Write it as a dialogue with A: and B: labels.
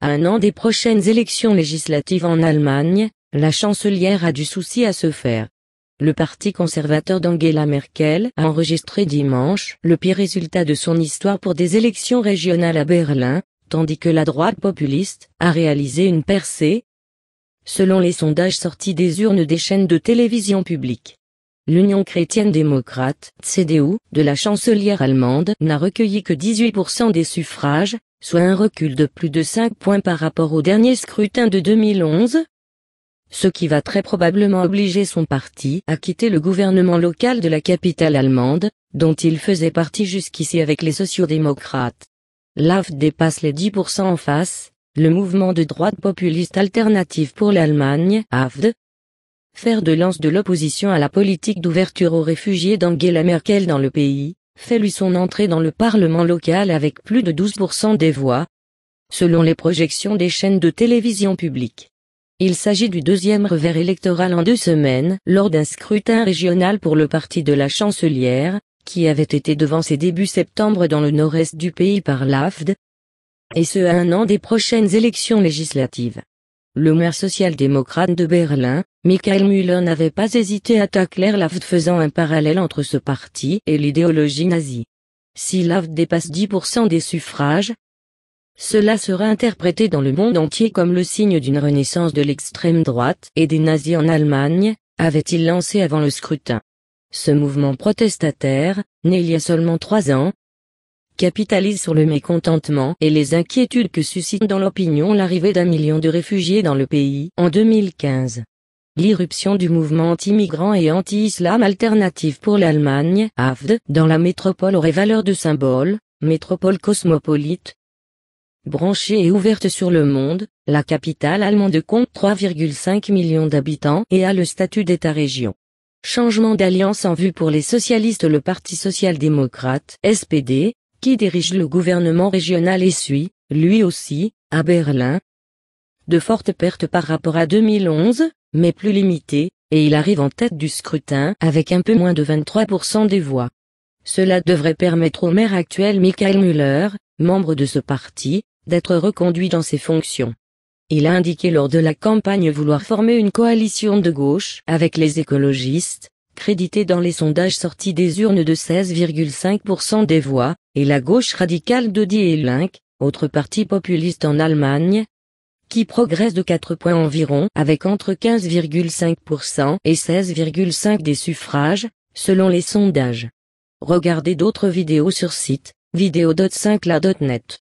A: À un an des prochaines élections législatives en Allemagne, la chancelière a du souci à se faire. Le parti conservateur d'Angela Merkel a enregistré dimanche le pire résultat de son histoire pour des élections régionales à Berlin, tandis que la droite populiste a réalisé une percée, selon les sondages sortis des urnes des chaînes de télévision publiques. L'Union chrétienne-démocrate, CDU, de la chancelière allemande n'a recueilli que 18% des suffrages, soit un recul de plus de 5 points par rapport au dernier scrutin de 2011, ce qui va très probablement obliger son parti à quitter le gouvernement local de la capitale allemande, dont il faisait partie jusqu'ici avec les sociodémocrates. L'AfD dépasse les 10% en face, le mouvement de droite populiste Alternative pour l'Allemagne, AfD, fer de lance de l'opposition à la politique d'ouverture aux réfugiés d'Angela Merkel dans le pays, fait lui son entrée dans le Parlement local avec plus de 12% des voix, selon les projections des chaînes de télévision publiques. Il s'agit du deuxième revers électoral en 2 semaines, lors d'un scrutin régional pour le parti de la chancelière, qui avait été devancé début septembre dans le nord-est du pays par l'AfD, et ce à un an des prochaines élections législatives. Le maire social-démocrate de Berlin, Michael Müller, n'avait pas hésité à tacler l'AfD, faisant un parallèle entre ce parti et l'idéologie nazie. Si l'AfD dépasse 10% des suffrages, cela sera interprété dans le monde entier comme le signe d'une renaissance de l'extrême droite et des nazis en Allemagne, avait-il lancé avant le scrutin. Ce mouvement protestataire, né il y a seulement 3 ans, capitalise sur le mécontentement et les inquiétudes que suscite dans l'opinion l'arrivée d'1 million de réfugiés dans le pays en 2015. L'irruption du mouvement anti-migrants et anti-islam Alternative pour l'Allemagne, AfD, dans la métropole aurait valeur de symbole, métropole cosmopolite, branchée et ouverte sur le monde, la capitale allemande compte 3,5 millions d'habitants et a le statut d'État-région. Changement d'alliance en vue pour les socialistes. Le Parti social-démocrate, SPD, qui dirige le gouvernement régional, essuie, lui aussi, à Berlin, de fortes pertes par rapport à 2011, mais plus limitées, et il arrive en tête du scrutin avec un peu moins de 23% des voix. Cela devrait permettre au maire actuel Michael Müller, membre de ce parti, d'être reconduit dans ses fonctions. Il a indiqué lors de la campagne vouloir former une coalition de gauche avec les écologistes, crédités dans les sondages sortis des urnes de 16,5% des voix, et la gauche radicale de Die Linke, autre parti populiste en Allemagne, qui progresse de 4 points environ avec entre 15,5% et 16,5% des suffrages, selon les sondages. Regardez d'autres vidéos sur site, vidéo.5la.net.